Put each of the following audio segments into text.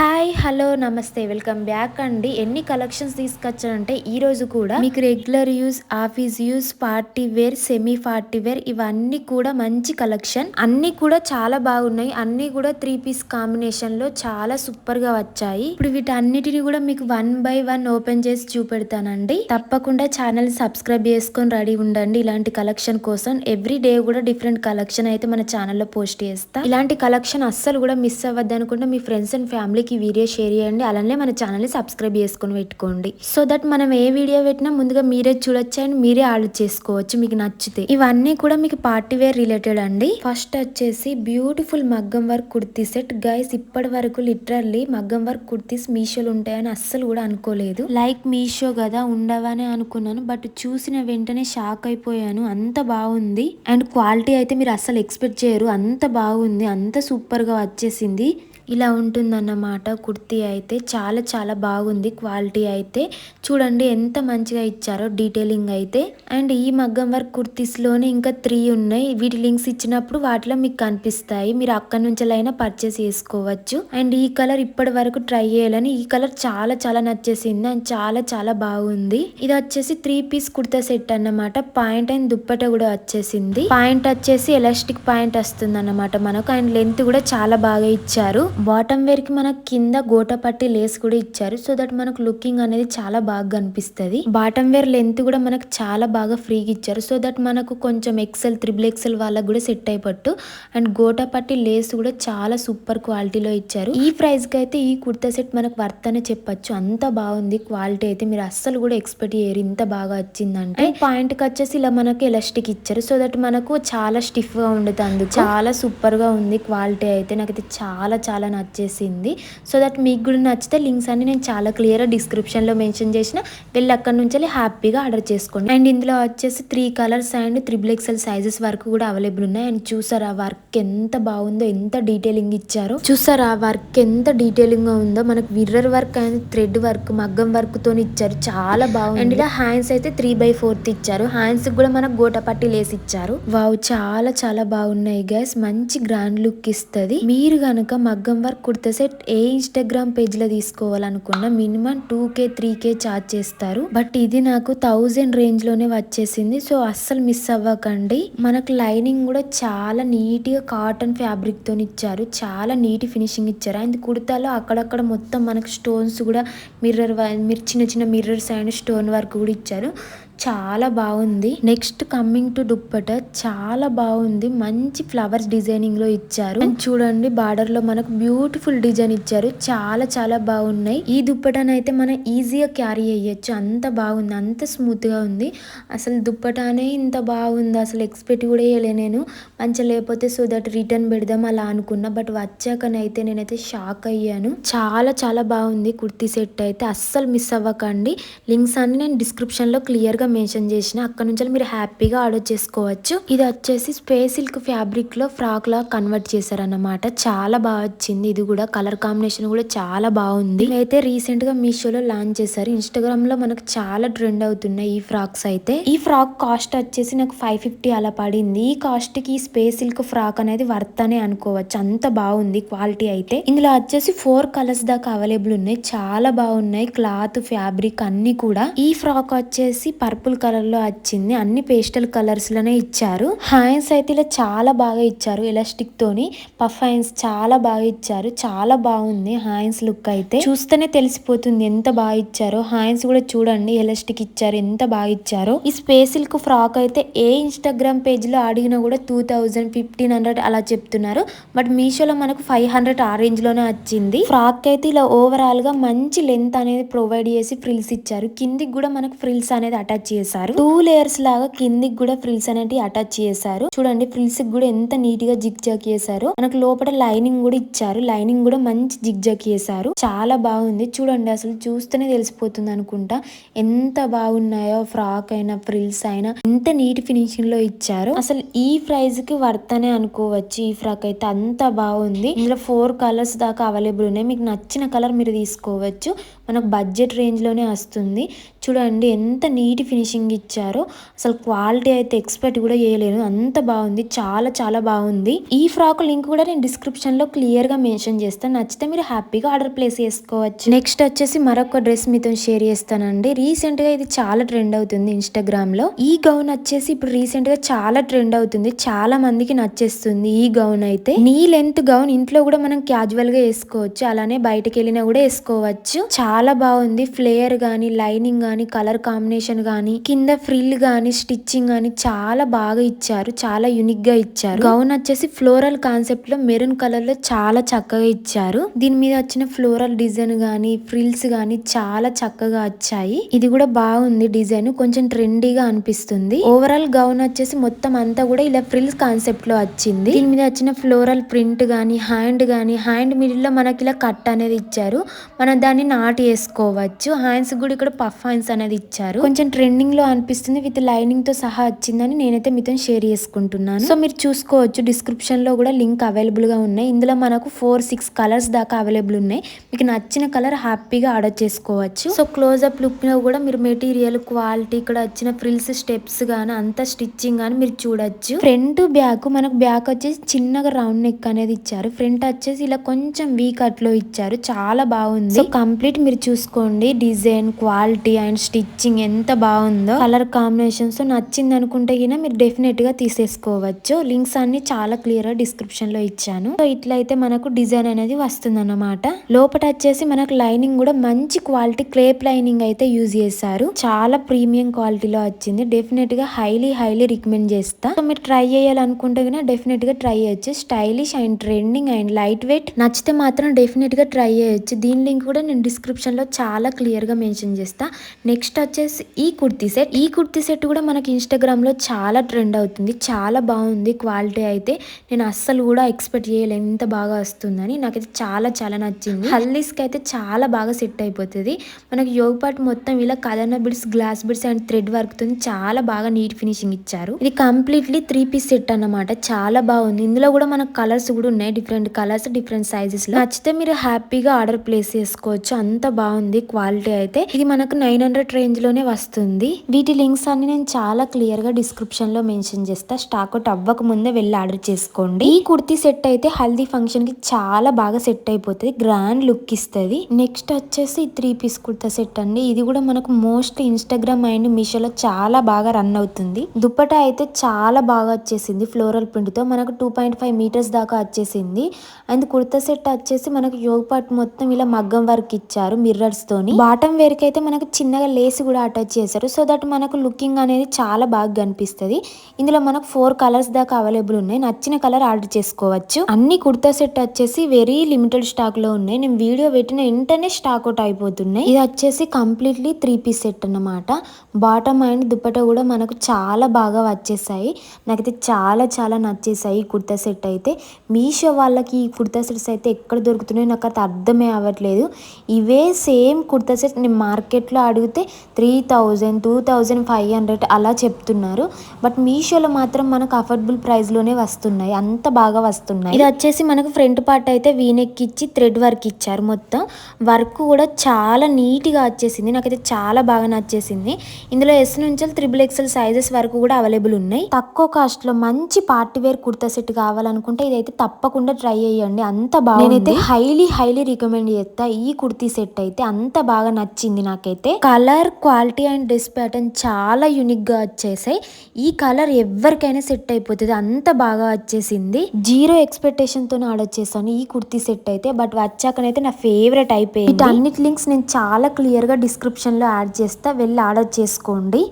Hi hello నమస్తే welcome back అండి. ఎన్ని కలెక్షన్స్ తీసుకొచ్చానంటే ఈ రోజు కూడా మీకు regular use, office use, party wear, semi party wear ఇవన్నీ కూడా మంచి కలెక్షన్. అన్ని కూడా చాలా బాగున్నాయి. అన్ని కూడా 3 పీస్ కాంబినేషన్ లో చాలా సూపర్ గా వచ్చాయి. ఇప్పుడు వీటన్నిటిని కూడా మీకు 1 బై 1 ఓపెన్ చేసి చూపెడతానండి. తప్పకుండా ఛానల్ సబ్స్క్రైబ్ చేసుకొని రెడీ ఉండండి. ఇలాంటి కలెక్షన్ కోసం ఎవ్రీ డే కూడా డిఫరెంట్ కలెక్షన్ అయితే మన ఛానల్లో పోస్ట్ చేస్తా. ఇలాంటి కలెక్షన్ అస్సలు కూడా మిస్ అవ్వద్దు అనుకుంటే మీ ఫ్రెండ్స్ అండ్ ఫ్యామిలీకి వీడియో షేర్ చేయండి. అలానే మన ఛానల్ ని సబ్స్క్రైబ్ చేసుకొని పెట్టుకోండి. సో దట్ మనం ఏ వీడియో పెట్టినా ముందుగా మీరే చూడొచ్చు అండ్ మీరే ఆర్డర్ చేసుకోవచ్చు మీకు నచ్చితే. ఇవన్నీ కూడా మీకు పార్టీ వేర్ రిలేటెడ్ అండి. ఫస్ట్ వచ్చేసి బ్యూటిఫుల్ మగ్గం వర్క్ కుర్తీ సెట్. గైస్ ఇప్పటి వరకు లిటరల్లీ మగ్గం వర్క్ కుర్తీస్ మీషోలు ఉంటాయని అస్సలు కూడా అనుకోలేదు. లైక్ మీషో కదా ఉండవని అనుకున్నాను, బట్ చూసిన వెంటనే షాక్ అయిపోయాను. అంత బాగుంది అండ్ క్వాలిటీ అయితే మీరు అస్సలు ఎక్స్పెక్ట్ చేయరు. అంత బాగుంది, అంత సూపర్ గా వచ్చేసింది. ఇలా ఉంటుందన్నమాట కుర్తీ అయితే. చాలా చాలా బాగుంది క్వాలిటీ అయితే. చూడండి ఎంత మంచిగా ఇచ్చారో డీటెయిలింగ్ అయితే. అండ్ ఈ మగ్గం వర్క్ కుర్తీస్లోనే ఇంకా 3 ఉన్నాయి. వీటి లింక్స్ ఇచ్చినప్పుడు వాటిలో మీకు కనిపిస్తాయి. మీరు అక్కడి నుంచి అయినా పర్చేస్ చేసుకోవచ్చు. అండ్ ఈ కలర్ ఇప్పటి వరకు ట్రై చేయాలని, ఈ కలర్ చాలా చాలా నచ్చేసింది అండ్ చాలా చాలా బాగుంది. ఇది వచ్చేసి 3 పీస్ కుర్తా సెట్ అన్నమాట. పాయింట్ అండ్ దుప్పట కూడా వచ్చేసింది. పాయింట్ వచ్చేసి ఎలాస్టిక్ పాయింట్ వస్తుంది అన్నమాట మనకు. అండ్ లెంత్ కూడా చాలా బాగా ఇచ్చారు. బాటమ్ వేర్ కి మనకు కింద గోట పట్టి లేస్ కూడా ఇచ్చారు. సో దట్ మనకు లుకింగ్ అనేది చాలా బాగా కనిపిస్తుంది. బాటమ్ వేర్ లెంత్ కూడా మనకు చాలా బాగా ఫ్రీగా ఇచ్చారు. సో దట్ మనకు కొంచెం ఎక్సెల్, 3XL వాళ్ళకి కూడా సెట్ అయిపట్టు. అండ్ గోట పట్టి లేస్ కూడా చాలా సూపర్ క్వాలిటీలో ఇచ్చారు. ఈ ప్రైస్ కి అయితే ఈ కుర్తా సెట్ మనకు వర్త్ అనే చెప్పొచ్చు. అంత బాగుంది క్వాలిటీ అయితే. మీరు అస్సలు కూడా ఎక్స్పెక్ట్ చేయరు ఇంత బాగా వచ్చిందంటే. పాయింట్ కి వచ్చేసి ఇలా మనకు ఎలాస్టిక్ ఇచ్చారు. సో దట్ మనకు చాలా స్టిఫ్ గా ఉండదు. అందుకు చాలా సూపర్ గా ఉంది క్వాలిటీ అయితే. నాకైతే చాలా చాలా నచ్చేసింది. సో దట్ మీకు కూడా నచ్చితే లింక్స్ అన్ని నేను చాలా క్లియర్ డిస్క్రిప్షన్ లో మెన్షన్ చేసిన, వెళ్ళి అక్కడ నుంచి హ్యాపీగా ఆర్డర్ చేసుకోండి. అండ్ ఇందులో వచ్చేసి 3 కలర్స్ అండ్ 3XL సైజెస్ వరకు కూడా అవైలబుల్ ఉన్నాయి. అండ్ చూసారా వర్క్ ఎంత బాగుందో, ఎంత డీటెయిలింగ్ ఇచ్చారో. చూసారా వర్క్ ఎంత డీటెయిలింగ్ గా ఉందో. మనకు mirror work and thread work, మగ్గం వర్క్ తో ఇచ్చారు. చాలా బాగుంది. అండ్ ఇలా హ్యాండ్స్ అయితే 3/4 ఇచ్చారు. హ్యాండ్స్ కూడా మనకు గోట పట్టి లేసి ఇచ్చారు. వావ్ చాలా చాలా బాగున్నాయి గైస్. మంచి గ్రాండ్ లుక్ ఇస్తుంది. మీరు గనక మగ్గం వర్క్ కుర్తా సెట్ ఏ ఇన్స్టాగ్రామ్ పేజ్ లో తీసుకోవాలనుకున్నా మినిమం 2K 3K చార్జ్ చేస్తారు. బట్ ఇది నాకు 1000 రేంజ్ లోనే వచ్చేసింది. సో అస్సలు మిస్ అవ్వకండి. మనకు లైనింగ్ కూడా చాలా నీట్ గా కాటన్ ఫ్యాబ్రిక్ తో ఇచ్చారు. చాలా నీట్ ఫినిషింగ్ ఇచ్చారు. అండ్ కుర్తాలో అక్కడక్కడ మొత్తం మనకు స్టోన్స్ కూడా చిన్న చిన్న మిర్రర్స్ అండ్ స్టోన్ వర్క్ కూడా ఇచ్చారు. చాలా బాగుంది. Next coming to dupatta. చాలా బాగుంది. మంచి ఫ్లవర్స్ డిజైనింగ్ లో ఇచ్చారు. అండ్ చూడండి బార్డర్ లో మనకు బ్యూటిఫుల్ డిజైన్ ఇచ్చారు. చాలా చాలా బాగున్నాయి. ఈ దుప్పటనైతే మనం ఈజీగా క్యారీ చేయొచ్చు. అంత బాగుంది, అంత స్మూత్ గా ఉంది. అసలు దుప్పటానే ఇంత బాగుంది అసలు ఎక్స్పెక్ట్ కూడా చేయలే నేను. మంచిగా లేకపోతే సో దట్ రిటర్న్ పెడదాం అలా అనుకున్నా. బట్ వచ్చాకనైతే నేనైతే షాక్ అయ్యాను. చాలా చాలా బాగుంది కుర్తీ సెట్ అయితే. అస్సలు మిస్ అవ్వకండి. లింక్స్ అన్ని నేను డిస్క్రిప్షన్ లో క్లియర్ గా మెన్షన్ చేసిన, అక్కడ నుంచి మీరు హ్యాపీగా ఆర్డర్ చేసుకోవచ్చు. ఇది వచ్చేసి స్పేస్ సిల్క్ ఫ్యాబ్రిక్ లో ఫ్రాక్ లా కన్వర్ట్ చేశారన్నమాట. చాలా బాగా వచ్చింది. ఇది కూడా కలర్ కాంబినేషన్ కూడా చాలా బాగుంది. అయితే రీసెంట్ గా మీషోలో లాంచ్ చేశారు. ఇన్స్టాగ్రామ్ లో మనకు చాలా ట్రెండ్ అవుతున్నాయి ఈ ఫ్రాక్స్ అయితే. ఈ ఫ్రాక్ కాస్ట్ వచ్చేసి నాకు 550 అలా పడింది. ఈ కాస్ట్ కి స్పేస్ సిల్క్ ఫ్రాక్ అనేది వర్త్ అనే అనుకోవచ్చు. అంత బాగుంది క్వాలిటీ అయితే. ఇందులో వచ్చేసి 4 కలర్స్ దాకా అవైలబుల్ ఉన్నాయి. చాలా బాగున్నాయి క్లాత్, ఫ్యాబ్రిక్ అన్ని కూడా. ఈ ఫ్రాక్ వచ్చేసి పర్పుల్ కలర్ లో వచ్చింది. అన్ని పేస్టల్ కలర్స్ లోనే ఇచ్చారు. హ్యాండ్స్ అయితే ఇలా చాలా బాగా ఇచ్చారు. ఎలాస్టిక్ తోని పఫ్ హ్యాండ్స్ చాలా బాగా ఇచ్చారు. చాలా బాగుంది హ్యాండ్స్ లుక్ అయితే. చూస్తేనే తెలిసిపోతుంది ఎంత బాగా ఇచ్చారో. హ్యాండ్స్ కూడా చూడండి ఎలాస్టిక్ ఇచ్చారు, ఎంత బాగా ఇచ్చారో. ఈ స్పేస్ సిల్క్ ఫ్రాక్ అయితే ఏ ఇన్స్టాగ్రామ్ పేజ్ లో అడిగినా కూడా 2000 1500 అలా చెప్తున్నారు. బట్ మీషోలో మనకు 500 ఆ రేంజ్ లోనే వచ్చింది. ఫ్రాక్ అయితే ఇలా ఓవరాల్ గా మంచి లెంత్ అనేది ప్రొవైడ్ చేసి ఫ్రిల్స్ ఇచ్చారు. కిందికి కూడా మనకు ఫ్రిల్స్ అనేది అటాచ్ చేశారు. 2 లేయర్స్ లాగా కిందికి కూడా ఫ్రిల్స్ అనేవి అటాచ్ చేశారు. చూడండి ఫ్రిల్స్ కూడా ఎంత నీట్ గా జిగ్ జాగ్ చేశారు. మనకు లోపల లైనింగ్ కూడా ఇచ్చారు. లైనింగ్ కూడా మంచి జిగ్ జాగ్ చేశారు. చాలా బాగుంది. చూడండి అసలు చూస్తేనే తెలిసిపోతుంది అనుకుంటా ఎంత బాగున్నాయో. ఫ్రాక్ అయినా ఫ్రిల్స్ అయినా ఎంత నీట్ ఫినిషింగ్ లో ఇచ్చారు. అసలు ఈ ప్రైస్ కి వర్త్ అనే అనుకోవచ్చు. ఈ ఫ్రాక్ అయితే అంత బాగుంది. ఇందులో 4 కలర్స్ దాకా అవైలబుల్ ఉన్నాయి. మీకు నచ్చిన కలర్ మీరు తీసుకోవచ్చు. మనకు బడ్జెట్ రేంజ్లోనే వస్తుంది. చూడండి ఎంత నీట్ ఫినిషింగ్ ఇచ్చారో, అసలు క్వాలిటీ అయితే ఎక్స్పెక్ట్ కూడా చేయలేను, అంత బాగుంది, చాలా చాలా బాగుంది. ఈ ఫ్రాక్ లింక్ కూడా నేను డిస్క్రిప్షన్లో క్లియర్గా మెన్షన్ చేస్తాను, నచ్చితే మీరు హ్యాపీగా ఆర్డర్ ప్లేస్ చేసుకోవచ్చు. నెక్స్ట్ వచ్చేసి మరొక డ్రెస్ మీతో షేర్ చేస్తానండి. రీసెంట్గా ఇది చాలా ట్రెండ్ అవుతుంది ఇన్స్టాగ్రామ్లో. ఈ గౌన్ వచ్చేసి ఇప్పుడు రీసెంట్గా చాలా ట్రెండ్ అవుతుంది, చాలా మందికి నచ్చేస్తుంది. ఈ గౌన్ అయితే నీ లెంత్ గౌన్ ఇంట్లో కూడా మనం క్యాజువల్ గా వేసుకోవచ్చు, అలానే బయటకు వెళ్ళినా కూడా వేసుకోవచ్చు. చాలా బాగుంది. ఫ్లేయర్ గానీ, లైనింగ్ గానీ, కలర్ కాంబినేషన్ గానీ, కింద ఫ్రిల్ గానీ, స్టిచ్చింగ్ గానీ చాలా బాగా ఇచ్చారు, చాలా యూనిక్ గా ఇచ్చారు. గౌన్ వచ్చేసి ఫ్లోరల్ కాన్సెప్ట్ లో మెరూన్ కలర్ లో చాలా చక్కగా ఇచ్చారు. దీని మీద వచ్చిన ఫ్లోరల్ డిజైన్ గానీ, ఫ్రిల్స్ గానీ చాలా చక్కగా వచ్చాయి. ఇది కూడా బాగుంది డిజైన్, కొంచెం ట్రెండీగా అనిపిస్తుంది. ఓవరాల్ గౌన్ వచ్చేసి మొత్తం అంతా కూడా ఇలా ఫ్రిల్స్ కాన్సెప్ట్ లో వచ్చింది. దీని మీద వచ్చిన ఫ్లోరల్ ప్రింట్ గానీ, హ్యాండ్ మిడిల్ లో మనకి ఇలా కట్ అనేది ఇచ్చారు, మనం దాన్ని నాటి వేసుకోవచ్చు. హ్యాండ్స్ కూడా ఇక్కడ పఫ్ హ్యాండ్స్ అనేది ఇచ్చారు, కొంచెం ట్రెండింగ్ లో అనిపిస్తుంది. విత్ లైనింగ్ తో సహా వచ్చిందని నేనైతే మీతో షేర్ చేసుకుంటున్నాను. సో మీరు చూసుకోవచ్చు, డిస్క్రిప్షన్ లో కూడా లింక్ అవైలబుల్ గా ఉన్నాయి. ఇందులో మనకు 4-6 కలర్స్ దాకా అవైలబుల్ ఉన్నాయి. మీకు నచ్చిన కలర్ హ్యాపీగా ఆర్డర్ చేసుకోవచ్చు. సో క్లోజ్అప్ లుక్ లో కూడా మీరు మెటీరియల్ క్వాలిటీ, ఇక్కడ వచ్చిన ఫ్రిల్స్ స్టెప్స్ గానీ, అంత స్టిచ్చింగ్ గానీ మీరు చూడొచ్చు. ఫ్రంట్ బ్యాక్, మనకు బ్యాక్ వచ్చేసి చిన్నగా రౌండ్ నెక్ అనేది ఇచ్చారు, ఫ్రంట్ వచ్చేసి ఇలా కొంచెం వీ కట్ లో ఇచ్చారు, చాలా బాగుంది. సో కంప్లీట్ మీరు చూసుకోండి, డిజైన్, క్వాలిటీ అండ్ స్టిచ్చింగ్ ఎంత బాగుందో. కలర్ కాంబినేషన్స్ నచ్చింది అనుకుంటే గిన మీరు డెఫినెట్ గా తీసేసుకోవచ్చు. లింక్స్ అన్ని చాలా క్లియర్ గా డిస్క్రిప్షన్ లో ఇచ్చాను. సో ఇట్లయితే మనకు డిజైన్ అనేది వస్తుంది అన్నమాట. లోపల వచ్చేసి మనకు లైనింగ్ కూడా మంచి క్వాలిటీ క్రేప్ లైనింగ్ అయితే యూజ్ చేశారు, చాలా ప్రీమియం క్వాలిటీలో వచ్చింది. డెఫినెట్ గా హైలీ రికమెండ్ చేస్తా. సో మీరు ట్రై చేయాలనుకుంటే గిన డెఫినెట్ గా ట్రై చేయొచ్చు. Stylish and trending and light weight, నచ్చితే మాత్రం డెఫినెట్ గా ట్రై చేయొచ్చు. దీని లింక్ కూడా నేను డిస్క్రిప్షన్ లో చాలా క్లియర్ గా మెన్షన్ చేస్తా. నెక్స్ట్ వచ్చేసి ఈ కుర్తీ సెట్ కూడా మనకి ఇన్స్టాగ్రామ్ లో చాలా ట్రెండ్ అవుతుంది, చాలా బాగుంది. క్వాలిటీ అయితే నేను అస్సలు కూడా ఎక్స్పెక్ట్ చేయలేను ఇంత బాగా వస్తుందని, నాకైతే చాలా చాలా నచ్చింది. హల్దీస్కి అయితే చాలా బాగా సెట్ అయిపోతుంది. మనకి యోగ పార్ట్ మొత్తం ఇలా కదన beads, glass beads and thread work తో చాలా బాగా నీట్ ఫినిషింగ్ ఇచ్చారు. ఇది కంప్లీట్లీ 3 పీస్ సెట్ అన్నమాట, చాలా బాగుంది. ఇందులో కూడా మనకు కలర్స్ కూడా ఉన్నాయి, డిఫరెంట్ కలర్స్, డిఫరెంట్ సైజెస్ లో. నచ్చితే మీరు హ్యాపీగా ఆర్డర్ ప్లేస్ చేసుకోవచ్చు, అంత బాగుంది క్వాలిటీ అయితే. ఇది మనకు 900 రేంజ్ లోనే వస్తుంది. వీటి లింక్స్ అన్ని నేను చాలా క్లియర్ గా డిస్క్రిప్షన్ లో మెన్షన్ చేస్తా, స్టాక్ అవుట్ అవ్వక ముందే వెళ్ళి ఆర్డర్ చేసుకోండి. ఈ కుర్తీ సెట్ అయితే హల్దీ ఫంక్షన్ కి చాలా బాగా సెట్ అయిపోతుంది, గ్రాండ్ లుక్ ఇస్తుంది. నెక్స్ట్ వచ్చేసి 3 పీస్ కుర్తా సెట్ అండి. ఇది కూడా మనకు మోస్ట్లీ ఇన్స్టాగ్రామ్ అండ్ మీషోలో చాలా బాగా రన్ అవుతుంది. దుపట్టా అయితే చాలా బాగా వచ్చేసింది, ఫ్లోరల్ ప్రింట్ తో మనకు 2.5 మీటర్స్ దాకా వచ్చేసింది. అండ్ కుర్తా సెట్ వచ్చేసి మనకు యోగ పార్ట్ మొత్తం ఇలా మగ్గం వర్క్ ఇచ్చారు మిర్రర్స్ తోని. బాటమ్ వేర్ కి అయితే మనకు చిన్నగా లేస్ కూడా అటాచ్ చేశారు, సో దట్ మనకు లుకింగ్ అనేది చాలా బాగా కనిపిస్తుంది. ఇందులో మనకు 4 కలర్స్ దాకా అవైలబుల్ ఉన్నాయి, నచ్చిన కలర్ ఆర్డర్ చేసుకోవచ్చు. అన్ని కుర్తా సెట్ వచ్చేసి వెరీ లిమిటెడ్ స్టాక్ లో ఉన్నాయి, నేను వీడియో పెట్టిన వెంటనే స్టాక్ అవుట్ అయిపోతున్నాయి. ఇది వచ్చేసి కంప్లీట్లీ 3 పీస్ సెట్ అన్నమాట. బాటమ్ అండ్ దుపట్టా కూడా మనకు చాలా బాగా వచ్చేసాయి, నాకైతే చాలా చాలా నచ్చేసాయి ఈ కుర్తా సెట్ అయితే. మీషో వాళ్ళకి ఈ కుర్తా సెట్స్ అయితే ఎక్కడ దొరుకుతున్నాయో నాకు అయితే అర్థమే అవ్వట్లేదు. ఇవే సేమ్ కుర్తా సెట్ నేను మార్కెట్లో అడిగితే 3000, 2500 అలా చెప్తున్నారు, బట్ మీషోలో మాత్రం మనకు అఫోర్డబుల్ ప్రైస్లోనే వస్తున్నాయి, అంత బాగా వస్తున్నాయి. ఇది వచ్చేసి మనకు ఫ్రంట్ పార్ట్ అయితే వీనెక్ ఇచ్చి థ్రెడ్ వర్క్ ఇచ్చారు, మొత్తం వర్క్ కూడా చాలా నీట్గా వచ్చేసింది, నాకైతే చాలా బాగా నచ్చేసింది. ఇందులో S నుంచి XXL సైజెస్ వరకు కూడా అవైలబుల్ ఉన్నాయి. తక్కువ కాస్ట్ లో మంచి పార్టీ వేర్ కుర్తా సెట్ కావాలనుకుంటే ఇదైతే తప్పకుండా ట్రై చేయండి, అంత బాగా. నేనైతే హైలీ రికమెండ్ చేస్తా ఈ కుర్తీ సెట్ అయితే, అంత బాగా నచ్చింది నాకైతే. Colour, quality and dress pattern చాలా యూనిక్ గా వచ్చేసాయి. ఈ కలర్ ఎవరికైనా సెట్ అయిపోతుంది, అంత బాగా వచ్చేసింది. 0 ఎక్స్పెక్టేషన్ తో ఆర్డర్ చేశాను ఈ కుర్తీ సెట్ అయితే, బట్ వచ్చాకనైతే నా ఫేవరెట్ అయిపోయింది. వీటన్నిటి లింక్స్ నేను చాలా క్లియర్ గా డిస్క్రిప్షన్ లో యాడ్ చేస్తా, వెళ్ళి ఆర్డర్ చేసుకోండి.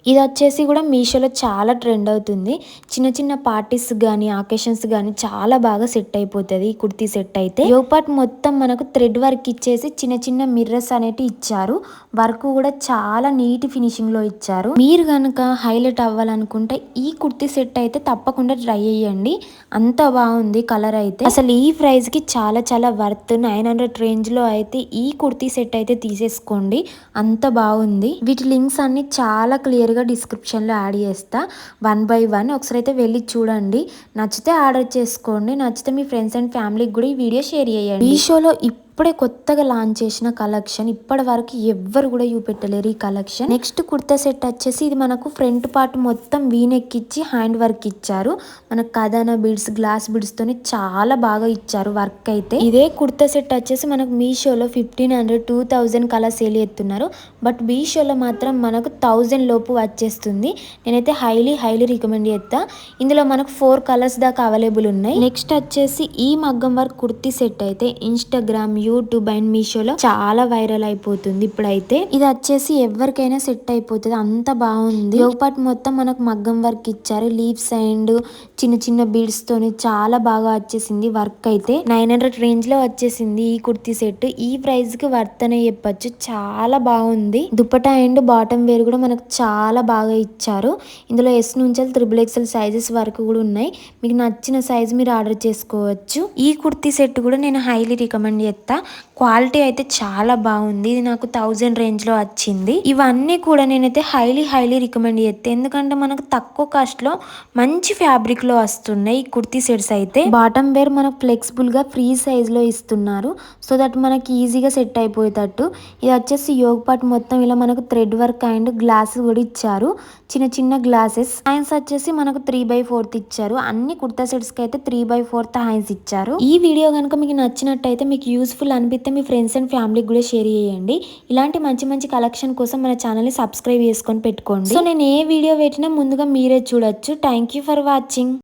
ఇది వచ్చేసి కూడా మీషోలో చాలా ట్రెండ్ అవుతుంది, చిన్న చిన్న పార్టీస్ కానీ, ఆకేషన్స్ కానీ చాలా బాగా సెట్ అయిపోతుంది ఈ కుర్తీ సెట్ అయితే. యోగ పార్ట్ మొత్తం మనకు థ్రెడ్ వర్క్ ఇచ్చేసి చిన్న చిన్న మిర్రర్స్ అనేవి ఇచ్చారు, వర్క్ కూడా చాలా నీట్ ఫినిషింగ్ లో ఇచ్చారు. మీరు కనుక హైలైట్ అవ్వాలనుకుంటే ఈ కుర్తీ సెట్ అయితే తప్పకుండా ట్రై చేయండి, అంత బాగుంది కలర్ అయితే. అసలు ఈ ప్రైస్ కి చాలా చాలా వర్త్. 900 రేంజ్ లో అయితే ఈ కుర్తీ సెట్ అయితే తీసేసుకోండి, అంత బాగుంది. వీటి లింక్స్ అన్ని చాలా క్లియర్ డిస్క్రిప్షన్ లో యాడ్ చేస్తా, 1 by 1 ఒకసారి అయితే వెళ్ళి చూడండి, నచ్చితే ఆర్డర్ చేసుకోండి, నచ్చితే మీ ఫ్రెండ్స్ అండ్ ఫ్యామిలీకి కూడా ఈ వీడియో షేర్ చేయండి. మీషోలో ఇప్పుడే కొత్తగా లాంచ్ చేసిన కలెక్షన్. ఇప్పటి వరకు ఎవ్వరు కూడా చూపెట్టలేరు ఈ కలెక్షన్. నెక్స్ట్ కుర్తా సెట్ వచ్చేసి ఇది మనకు ఫ్రంట్ పార్ట్ మొత్తం వీనెక్ ఇచ్చి హ్యాండ్ వర్క్ ఇచ్చారు. మనకు కదానా బీడ్స్, గ్లాస్ బీడ్స్ తోని చాలా బాగా ఇచ్చారు వర్క్ అయితే. ఇదే కుర్తా సెట్ వచ్చేసి మనకు మీషోలో 1500, 2000 కలా సేల్ చేస్తున్నారు. బట్ మీషోలో మాత్రం మనకు 1000 లోపు వచ్చేస్తుంది. నేనైతే హైలీ రికమెండ్ చేస్తా. ఇందులో మనకు 4 కలర్స్ దాకా అవైలబుల్ ఉన్నాయి. నెక్స్ట్ వచ్చేసి ఈ మగ్గం వర్క్ కుర్తీ సెట్ అయితే ఇన్స్టాగ్రామ్, యూట్యూబ్ అండ్ మీషోలో చాలా వైరల్ అయిపోతుంది ఇప్పుడైతే. ఇది వచ్చేసి ఎవరికైనా సెట్ అయిపోతుంది, అంత బాగుంది. యోగపాట్ మొత్తం మనకు మగ్గం వర్క్ ఇచ్చారు. లీవ్స్ అండ్ చిన్న బీడ్స్ తోని చాలా బాగా వచ్చేసింది వర్క్ అయితే. 900 రేంజ్ లో వచ్చేసింది ఈ కుర్తీ సెట్. ఈ ప్రైస్ కి వర్త్ అనే చెప్పొచ్చు, చాలా బాగుంది. దుపట్టా అండ్ బాటమ్ వేర్ కూడా మనకు చాలా బాగా ఇచ్చారు. ఇందులో S నుంచి XXL సైజెస్ వరకు కూడా ఉన్నాయి. మీకు నచ్చిన సైజ్ మీరు ఆర్డర్ చేసుకోవచ్చు. ఈ కుర్తీ సెట్ కూడా నేను హైలీ రికమెండ్ చేస్తా. క్వాలిటీ అయితే చాలా బాగుంది. ఇది నాకు 1000 రేంజ్ లో వచ్చింది. ఇవన్నీ కూడా నేనైతే హైలీ రికమెండ్ చేస్తా. ఎందుకంటే మనకు తక్కువ కాస్ట్ లో మంచి ఫ్యాబ్రిక్ లో వస్తున్నాయి ఈ కుర్తీ సెట్స్ అయితే. బాటమ్ వేర్ మనకు ఫ్లెక్సిబుల్ గా ఫ్రీ సైజ్ లో ఇస్తున్నారు. సో దట్ మనకి ఈజీగా సెట్ అయిపోయేటట్టు. ఇది వచ్చేసి యోగ్ పార్ట్ మొత్తం ఇలా మనకు థ్రెడ్ వర్క్ అండ్ గ్లాస్ కూడా ఇచ్చారు. చిన్న గ్లాసెస్. హ్యాండ్స్ వచ్చేసి మనకు 3/4 ఇచ్చారు. అన్ని కుర్తా సెట్స్ కి అయితే 3/4 హ్యాండ్స్ ఇచ్చారు. ఈ వీడియో కనుక మీకు నచ్చినట్టయితే, మీకు యూస్ఫుల్ అనిపిస్తే మీ ఫ్రెండ్స్ అండ్ ఫ్యామిలీకి కూడా షేర్ చేయండి. ఇలాంటి మంచి కలెక్షన్ కోసం మన ఛానల్ ని సబ్స్క్రైబ్ చేసుకొని పెట్టుకోండి. సో నేను ఏ వీడియో పెట్టినా ముందుగా మీరే చూడొచ్చు. Thank you for watching.